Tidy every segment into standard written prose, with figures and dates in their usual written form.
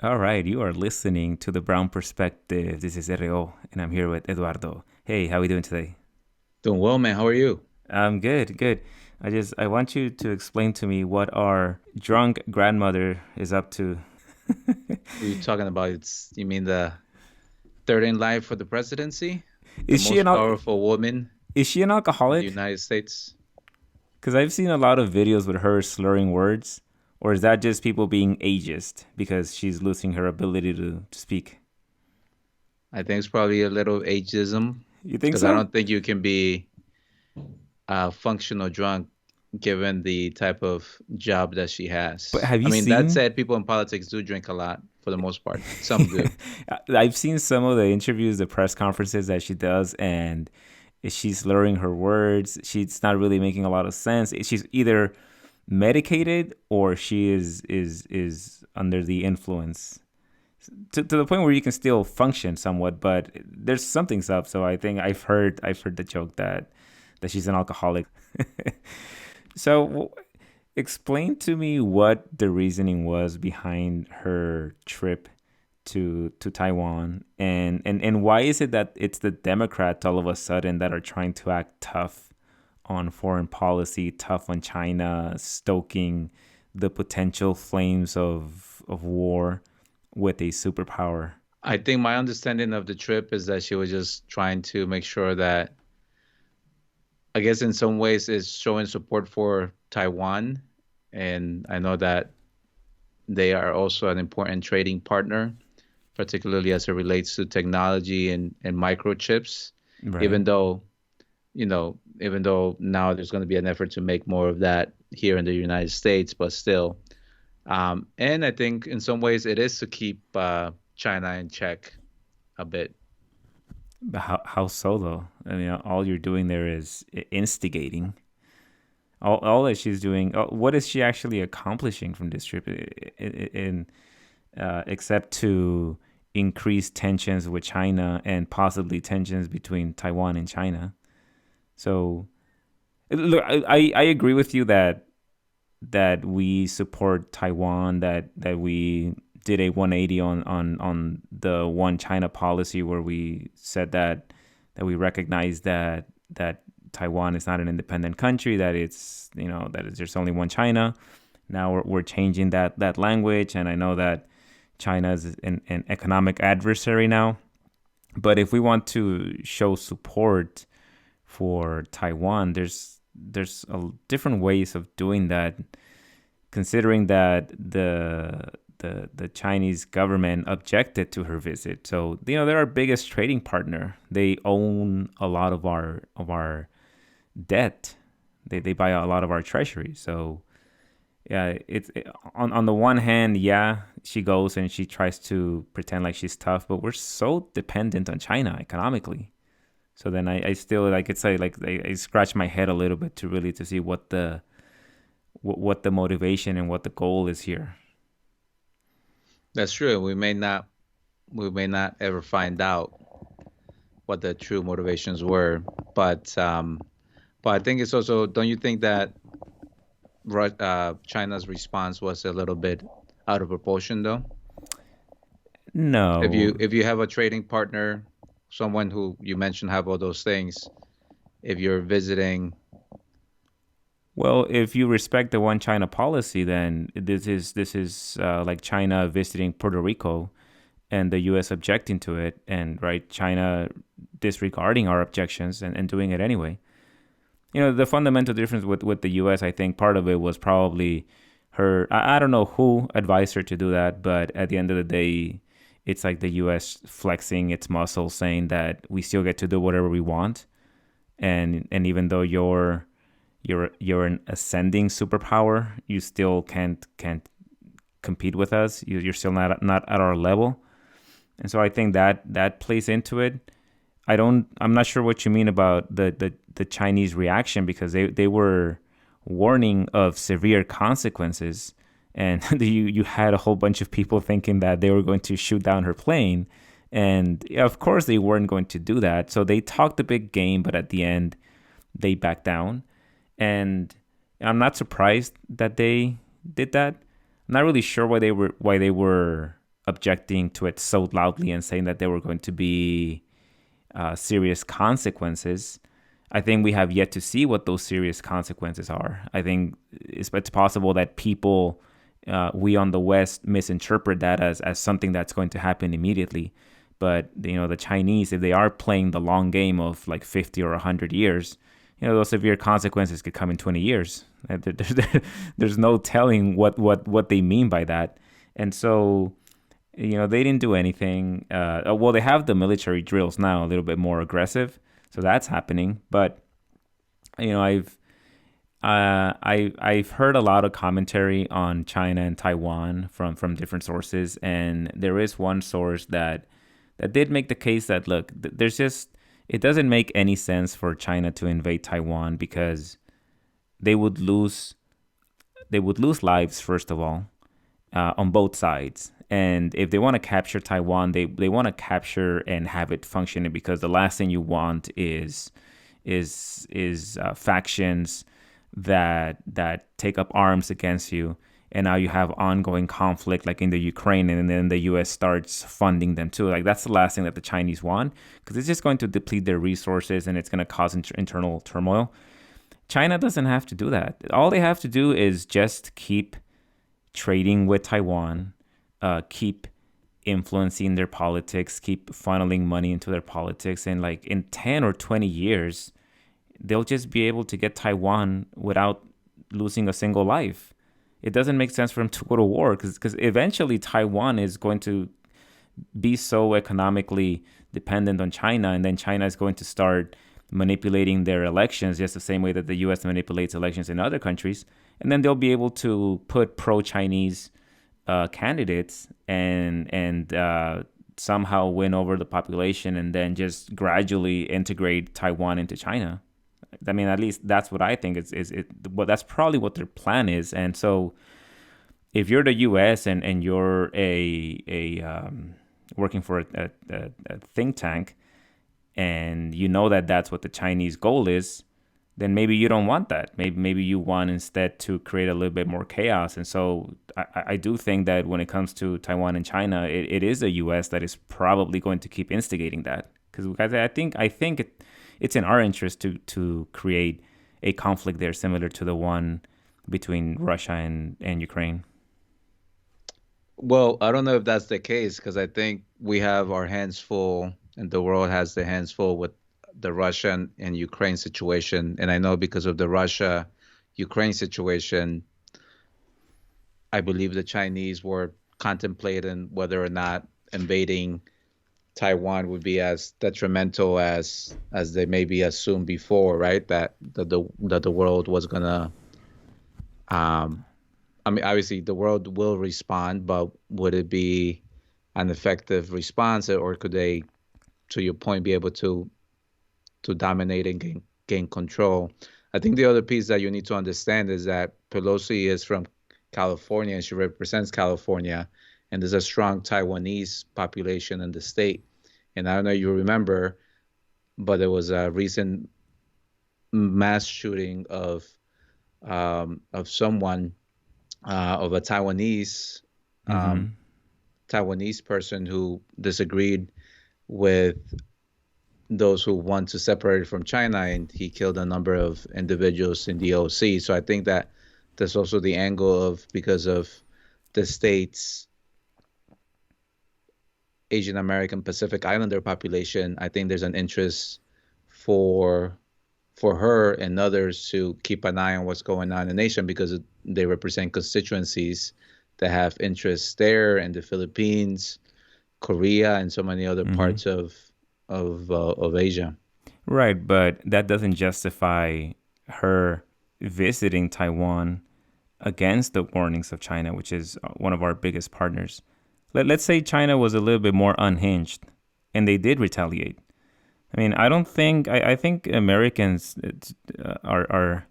All right, you are listening to the Brown Perspective. This is RO, and I'm here with Eduardo. Hey, how are we doing today? Doing well, man. How are you? I'm good, good. I want you to explain to me what our drunk grandmother is up to. What are you talking about? You mean the third in line for the presidency? The Is she most an powerful woman is she an in the alcoholic? United States? Because I've seen a lot of videos with her slurring words, or is that just people being ageist because she's losing her ability to speak? I think it's probably a little ageism You think because I so? don't think you can be functional drunk given the type of job that she But has. have I you mean, that seen said, people in politics do drink a lot for the most part. Some do. I've seen some of the interviews, the press conferences that she does, and she's slurring her words. She's not really making a lot of sense. She's either medicated or she is under the influence to the point where you can still function somewhat, but there's something's up. So I think I've heard the joke that she's an alcoholic. So explain to me what the reasoning was behind her trip to Taiwan, and why is it that it's the Democrats all of a sudden that are trying to act tough on foreign policy, tough on China, stoking the potential flames of war with a superpower. I think my understanding of the trip is that she was just trying to make sure that, I guess, in some ways, is showing support for Taiwan. And I know that they are also an important trading partner, particularly as it relates to technology and microchips, Right. even though, even though now there's going to be an effort to make more of that here in the United States, but still. And I think in some ways it is to keep China in check a bit. But how so though? I mean, all you're doing there is instigating. All that she's doing. What is she actually accomplishing from this trip? In except to increase tensions with China and possibly tensions between Taiwan and China. So look, I agree with you that we support Taiwan, that we did a 180 on the one China policy where we said that we recognize that Taiwan is not an independent country, that it's there's only one China. Now we're changing that language, and I know that China is an economic adversary now. But if we want to show support for Taiwan, there's different ways of doing that. Considering that the Chinese government objected to her visit, so they're our biggest trading partner. They own a lot of our debt. They buy a lot of our treasury. So yeah, on the one hand, yeah, she goes and she tries to pretend like she's tough, but we're so dependent on China economically. So then I still like it's like I scratch my head a little bit to really to see what the motivation and what the goal is here. That's true. We may not ever find out what the true motivations were, but I think it's also, don't you think that China's response was a little bit out of proportion though? If No. you have a trading partner, someone who you mentioned have all those things, if you're visiting, Well, if you respect the one China policy, then this is like China visiting Puerto Rico and the U.S. objecting to it, and right China disregarding our objections and doing it anyway. The fundamental difference with the U.S., I think part of it was probably her. I don't know who advised her to do that, but at the end of the day, it's like the U.S. flexing its muscles, saying that we still get to do whatever we want, and even though you're an ascending superpower, you still can't compete with us. You're still not at our level, and so I think that plays into it. I'm not sure what you mean about the Chinese reaction, because they were warning of severe consequences, and you had a whole bunch of people thinking that they were going to shoot down her plane, and of course they weren't going to do that. So they talked a big game, but at the end they backed down, and I'm not surprised that they did that. I'm not really sure why they were objecting to it so loudly and saying that there were going to be serious consequences. I think we have yet to see what those serious consequences are. I think it's possible that people, we on the West, misinterpret that as something that's going to happen immediately. But the Chinese, if they are playing the long game of like 50 or 100 years, those severe consequences could come in 20 years. There's no telling what they mean by that. And so, they didn't do anything. Well, they have the military drills now, a little bit more aggressive, so that's happening. But I've heard a lot of commentary on China and Taiwan from different sources, and there is one source that did make the case that, look, it doesn't make any sense for China to invade Taiwan because they would lose lives, first of all, on both sides. And if they want to capture Taiwan, they want to capture and have it functioning, because the last thing you want is factions that take up arms against you, and now you have ongoing conflict like in the Ukraine, and then the US starts funding them too. Like, that's the last thing that the Chinese want, because it's just going to deplete their resources and it's going to cause internal turmoil. China doesn't have to do that. All they have to do is just keep trading with Taiwan, keep influencing their politics, keep funneling money into their politics, and like in 10 or 20 years, they'll just be able to get Taiwan without losing a single life. It doesn't make sense for them to go to war, because eventually Taiwan is going to be so economically dependent on China, and then China is going to start manipulating their elections just the same way that the US manipulates elections in other countries. And then they'll be able to put pro-Chinese candidates and somehow win over the population, and then just gradually integrate Taiwan into China. I mean, at least that's what I think but that's probably what their plan is. And so if you're the US and you're working for a think tank, and that's what the Chinese goal is, then maybe you don't want that. Maybe you want instead to create a little bit more chaos. And so I do think that when it comes to Taiwan and China, it is the U.S. that is probably going to keep instigating that, because I think it's in our interest to create a conflict there similar to the one between Russia and Ukraine. Well, I don't know if that's the case, because I think we have our hands full and the world has their hands full with the Russian and Ukraine situation. And I know because of the Russia-Ukraine situation, I believe the Chinese were contemplating whether or not invading Taiwan would be as detrimental as they maybe assumed before, right? That the world was gonna, I mean, obviously the world will respond, but would it be an effective response, or could they, to your point, be able to dominate and gain control? I think the other piece that you need to understand is that Pelosi is from California and she represents California, and there's a strong Taiwanese population in the state. And I don't know if you remember, but there was a recent mass shooting of someone of a Mm-hmm. Taiwanese person who disagreed with those who want to separate from China, and he killed a number of individuals in the OC. So I think that there's also the angle of, because of the state's Asian American Pacific Islander population, I think there's an interest for her and others to keep an eye on what's going on in the nation, because they represent constituencies that have interests there, and the Philippines, Korea, and so many other parts of Asia. Right, but that doesn't justify her visiting Taiwan against the warnings of China, which is one of our biggest partners. Let's say China was a little bit more unhinged and they did retaliate. I mean, I think Americans are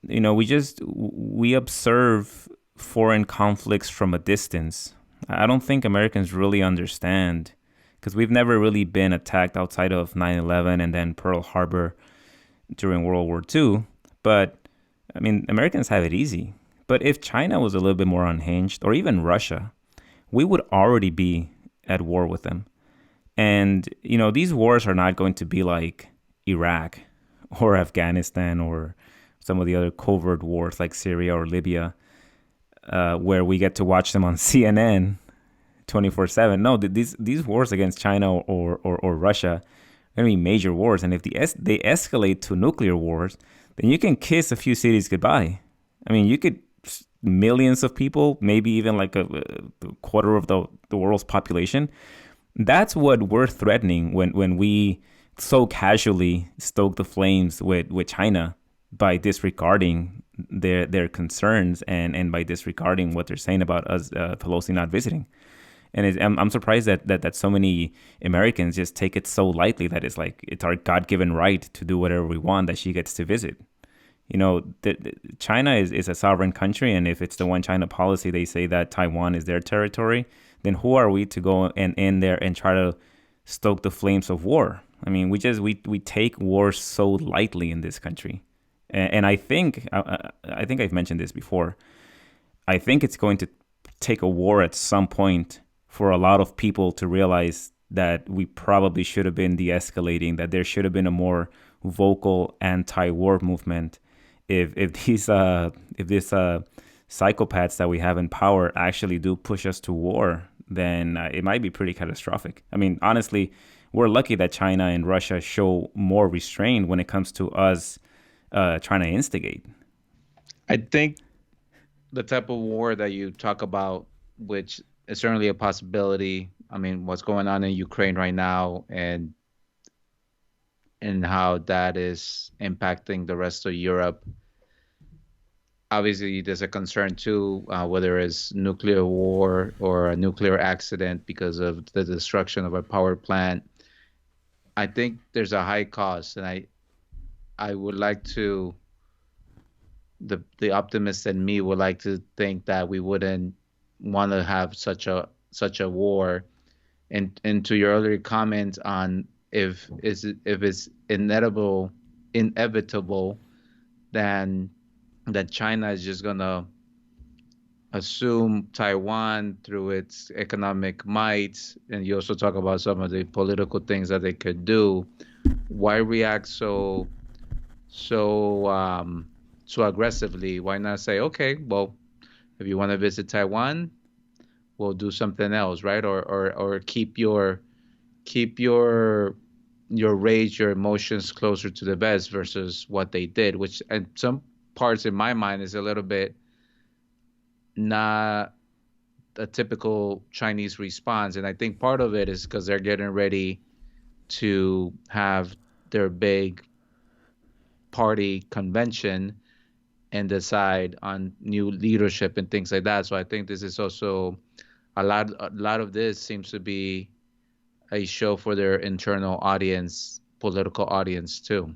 we observe foreign conflicts from a distance. I don't think Americans really understand, because we've never really been attacked outside of 9/11 and then Pearl Harbor during World War II. But I mean, Americans have it easy. But if China was a little bit more unhinged, or even Russia, we would already be at war with them. And, these wars are not going to be like Iraq or Afghanistan or some of the other covert wars like Syria or Libya, where we get to watch them on CNN 24/7. No, these wars against China or Russia are going to be major wars. And if they escalate to nuclear wars, then you can kiss a few cities goodbye. I mean, you could millions of people, maybe even like a quarter of the world's population. That's what we're threatening when we so casually stoke the flames with China by disregarding their concerns and by disregarding what they're saying about us, Pelosi not visiting. And I'm surprised that so many Americans just take it so lightly that it's like it's our God-given right to do whatever we want that she gets to visit. China is a sovereign country, and if it's the one China policy, they say that Taiwan is their territory, then who are we to go and in there and try to stoke the flames of war? I mean, we take war so lightly in this country, and I think I've mentioned this before. I think it's going to take a war at some point for a lot of people to realize that we probably should have been de-escalating, that there should have been a more vocal anti-war movement. If these psychopaths that we have in power actually do push us to war, then it might be pretty catastrophic. I mean, honestly, we're lucky that China and Russia show more restraint when it comes to us trying to instigate. I think the type of war that you talk about, which is certainly a possibility. I mean, what's going on in Ukraine right now, and how that is impacting the rest of Europe. Obviously, there's a concern too, whether it's nuclear war or a nuclear accident because of the destruction of a power plant. I think there's a high cost, and I would like to the optimist in me would like to think that we wouldn't want to have such a war. And to your earlier comment on if it's inevitable, then that China is just gonna assume Taiwan through its economic might, and you also talk about some of the political things that they could do. Why react so aggressively? Why not say, okay, well, if you want to visit Taiwan, we'll do something else, right? Or keep your rage, your emotions closer to the vest versus what they did, which in some parts in my mind is a little bit not a typical Chinese response. And I think part of it is because they're getting ready to have their big party convention and decide on new leadership and things like that. So I think this is also a lot of this seems to be a show for their internal audience, political audience too.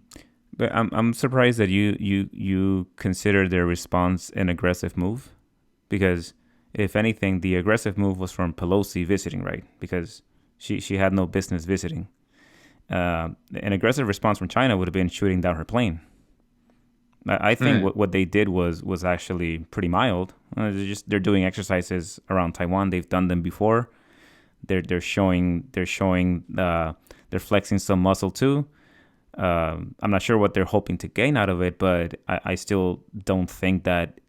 But I'm surprised that you consider their response an aggressive move, because if anything, the aggressive move was from Pelosi visiting, right? Because she had no business visiting. An aggressive response from China would have been shooting down her plane. I think what they did was actually pretty mild. They're doing exercises around Taiwan. They've done them before. They're flexing some muscle too. I'm not sure what they're hoping to gain out of it, but I still don't think that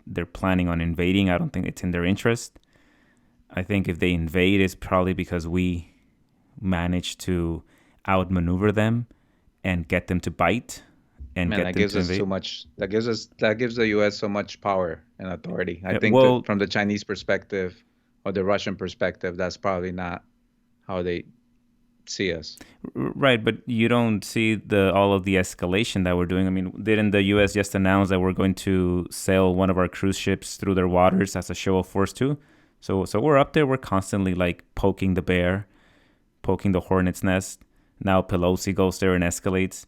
they're planning on invading. I don't think it's in their interest. I think if they invade, it's probably because we managed to outmaneuver them and get them to bite and Man, get that them gives to us invade. too much. That gives the U.S. so much power and authority. I think that Well, from the Chinese perspective or the Russian perspective, that's probably not how they see us. right, but you don't see the all of the escalation that we're doing. I mean, didn't the U.S. just announce that we're going to sail one of our cruise ships through their waters as a show of force too? So we're up there. We're constantly like poking the bear, poking the hornet's nest. Now Pelosi goes there and escalates.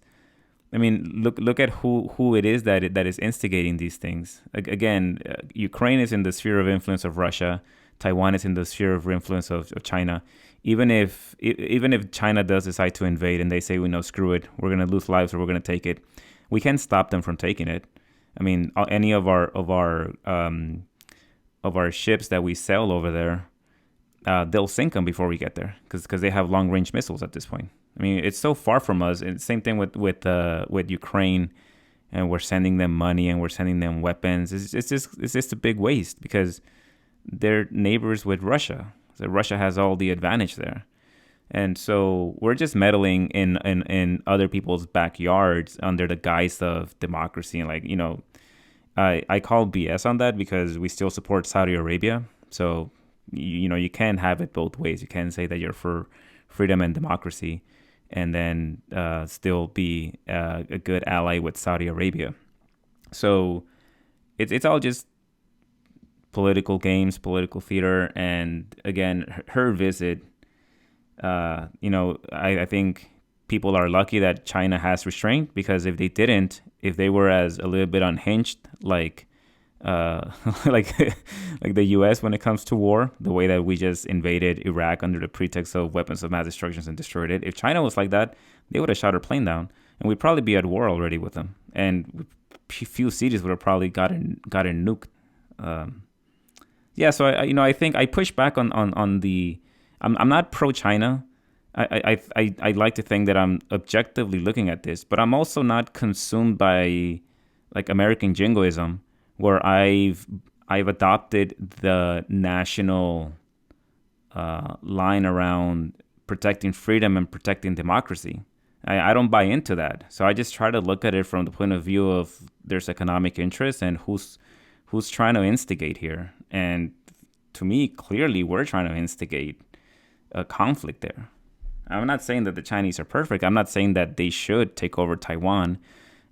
I mean, look at who it is that is instigating these things. Again, Ukraine is in the sphere of influence of Russia. Taiwan is in the sphere of influence of China. Even if China does decide to invade and they say, we know, screw it, we're gonna lose lives or we're gonna take it, we can't stop them from taking it. I mean, any of our ships that we sail over there, they'll sink them before we get there because they have long range missiles at this point. I mean, it's so far from us. And same thing with Ukraine, and we're sending them money and we're sending them weapons. It's just a big waste because they're neighbors with Russia. So Russia has all the advantage there. And so we're just meddling in other people's backyards under the guise of democracy. And like, I call BS on that because we still support Saudi Arabia. So, you can't have it both ways. You can't say that you're for freedom and democracy and then still be a good ally with Saudi Arabia. So it's all just political games, political theater. And again, her visit, I think people are lucky that China has restraint, because if they didn't, if they were as a little bit unhinged, like like like the U.S. when it comes to war, the way that we just invaded Iraq under the pretext of weapons of mass destruction and destroyed it. If China was like that, they would have shot our plane down, and we'd probably be at war already with them, and few cities would have probably gotten nuked. Yeah, so I think I push back on the. I'm not pro China. I like to think that I'm objectively looking at this, but I'm also not consumed by like American jingoism, where I've adopted the national line around protecting freedom and protecting democracy. I don't buy into that, so I just try to look at it from the point of view of there's economic interest and who's trying to instigate here. And to me, clearly, we're trying to instigate a conflict there. I'm not saying that the Chinese are perfect. I'm not saying that they should take over Taiwan.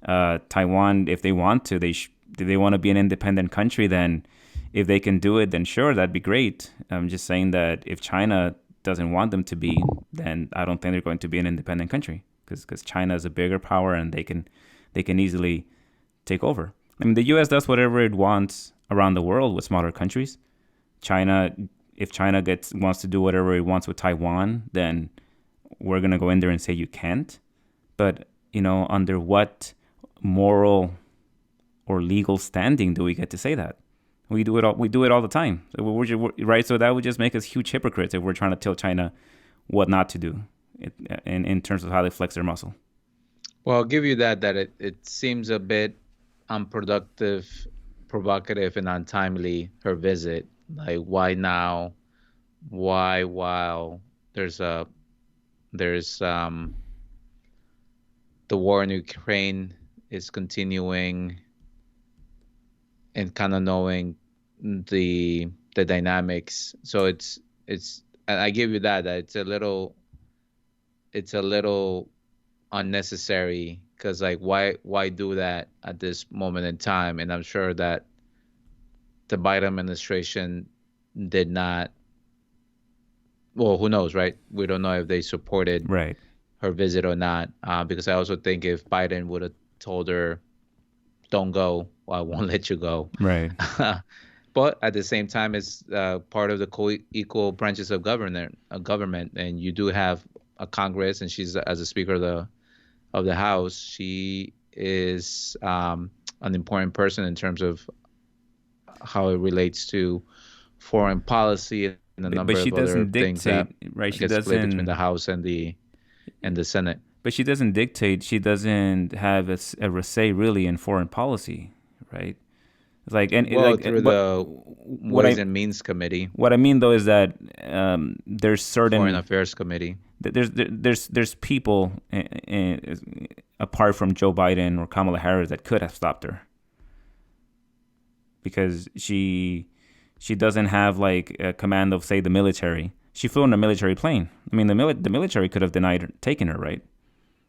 Taiwan, if they want to, if they want to be an independent country, then if they can do it, then sure, that'd be great. I'm just saying that if China doesn't want them to be, then I don't think they're going to be an independent country, because China is a bigger power and they can easily take over. I mean, the U.S. does whatever it wants around the world with smaller countries. If China wants to do whatever it wants with Taiwan, then we're gonna go in there and say you can't. But under what moral or legal standing do we get to say that? We do it all. We do it all the time, right? So that would just make us huge hypocrites if we're trying to tell China what not to do, in terms of how they flex their muscle. Well, I'll give you that it seems a bit unproductive, provocative, and untimely, her visit. Like, why now? Why while there's the war in Ukraine is continuing, and kind of knowing the dynamics. So and I give you that it's a little unnecessary, because like why do that at this moment in time? And I'm sure that the Biden administration did not. Well, who knows, right? We don't know if they supported Right. her visit or not. Because I also think if Biden would have told her, "Don't go," well, I won't let you go. Right. But at the same time, it's part of the co-equal branches of government, and you do have a Congress, and she's, as a Speaker of the House, she is an important person in terms of how it relates to foreign policy and a number But she of other doesn't things that dictate, right? She get split between the doesn't. House and the Senate. But she doesn't dictate. She doesn't have a say really in foreign policy, right? It's like, and Well, like, through but the what Ways I and Means Committee, what I mean though is that there's Foreign certain Affairs Committee. there's people apart from Joe Biden or Kamala Harris that could have stopped her, because she doesn't have like a command of, say, the military. She flew in a military plane. I mean, the military could have denied taking her, right?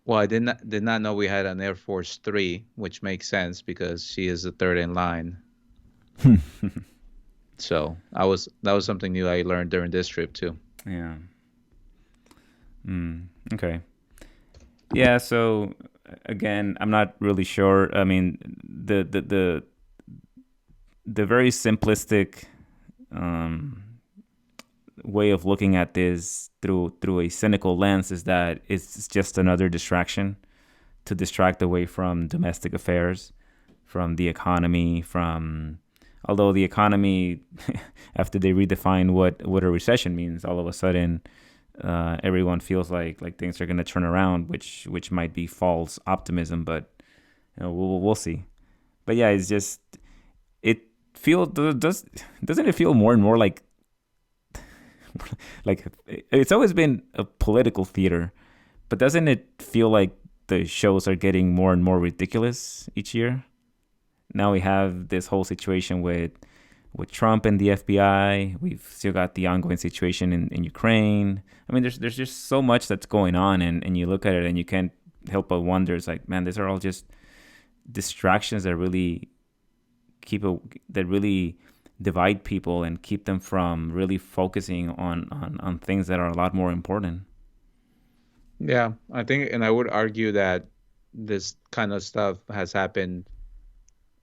Well, I did not know we had an Air Force 3, which makes sense because she is the third in line. So that was something new I learned during this trip too. Yeah. Okay. Yeah. So again, I'm not really sure. I mean, the very simplistic way of looking at this through a cynical lens is that it's just another distraction to distract away from domestic affairs, from the economy, from Although the economy, after they redefine what a recession means, all of a sudden everyone feels like things are going to turn around, which might be false optimism, but we'll see. But yeah, it's just it feel does doesn't it feel more and more like it's always been a political theater, but doesn't it feel like the shows are getting more and more ridiculous each year? Now we have this whole situation with Trump and the FBI. We've still got the ongoing situation in Ukraine. I mean, there's just so much that's going on, and you look at it and you can't help but wonder. It's like, man, these are all just distractions that really keep a, that really divide people and keep them from really focusing on things that are a lot more important. Yeah, I think, and I would argue that this kind of stuff has happened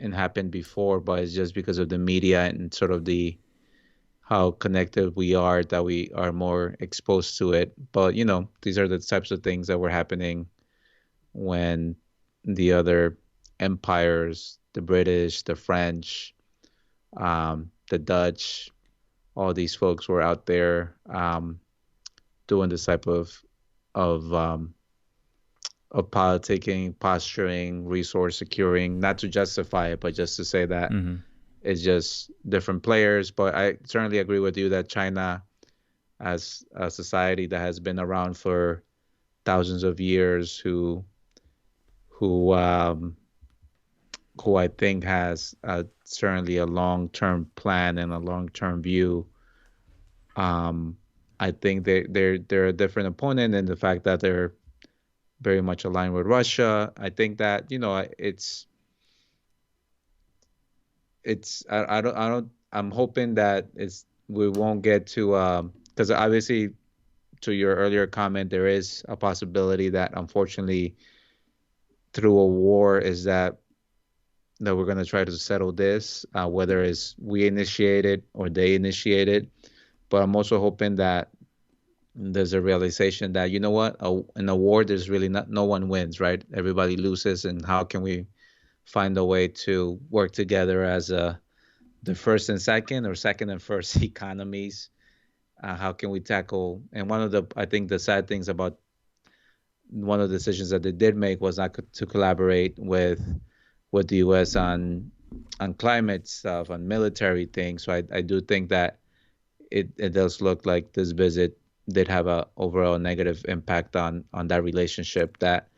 and happened before, but it's just because of the media and sort of the how connected we are that we are more exposed to it. But these are the types of things that were happening when the other empires, the British, the French, the Dutch, all these folks were out there doing this type of um, of politicking, posturing, resource securing, not to justify it, but just to say that Mm-hmm. it's just different players. But I certainly agree with you that China, as a society that has been around for thousands of years, who um, who I think has certainly a long-term plan and a long-term view. Um, I think they're a different opponent in the fact that they're very much aligned with Russia. I think that it's I'm hoping that it's we won't get to because obviously to your earlier comment there is a possibility that unfortunately through a war is that we're going to try to settle this, whether it's we initiate it or they initiate it. But I'm also hoping that there's a realization that you know what, in a war, there's really not no one wins, right? Everybody loses, and how can we find a way to work together as the first and second or second and first economies? How can we tackle? And one of the I think the sad things about one of the decisions that they did make was not to collaborate with the U.S. on climate stuff, on military things. So I do think that it does look like this visit did have a overall negative impact on that relationship. That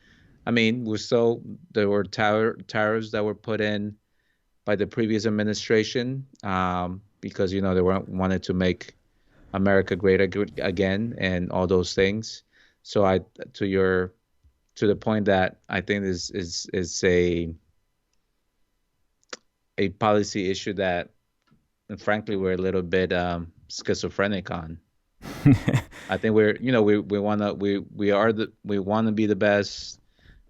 I mean, we're still there were tariffs that were put in by the previous administration because they wanted to make America great again and all those things. So I to your to the point that I think is a policy issue that, and frankly, we're a little bit schizophrenic on. I think we're, we want to be the best.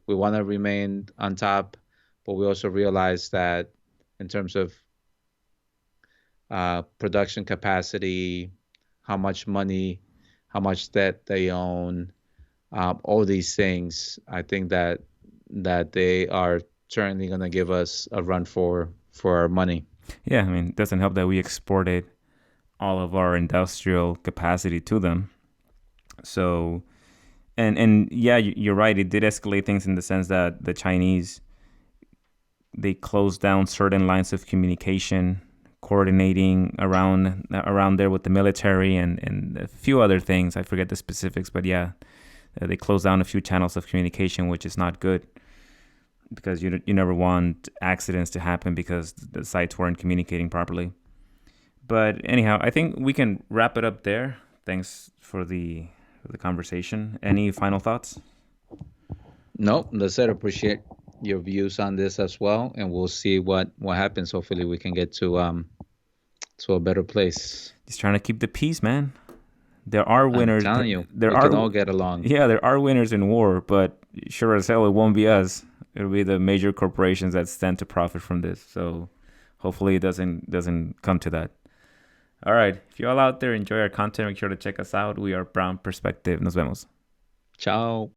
We want to remain on top, but we also realize that in terms of production capacity, how much money, how much debt they own, all these things, I think that they are certainly going to give us a run for our money. Yeah, I mean, it doesn't help that we exported all of our industrial capacity to them. So, and yeah, you're right. It did escalate things in the sense that the Chinese, they closed down certain lines of communication, coordinating around there with the military and a few other things. I forget the specifics, but yeah, they closed down a few channels of communication, which is not good because you never want accidents to happen because the sites weren't communicating properly. But anyhow, I think we can wrap it up there. Thanks for the conversation. Any final thoughts? No, that's it. Appreciate your views on this as well, and we'll see what happens. Hopefully, we can get to a better place. Just trying to keep the peace, man. There are I'm winners. telling you, There we can are all get along. Yeah, there are winners in war, but sure as hell it won't be us. It'll be the major corporations that stand to profit from this. So hopefully it doesn't come to that. All right. If you all out there enjoy our content, make sure to check us out. We are Brown Perspective. Nos vemos. Ciao.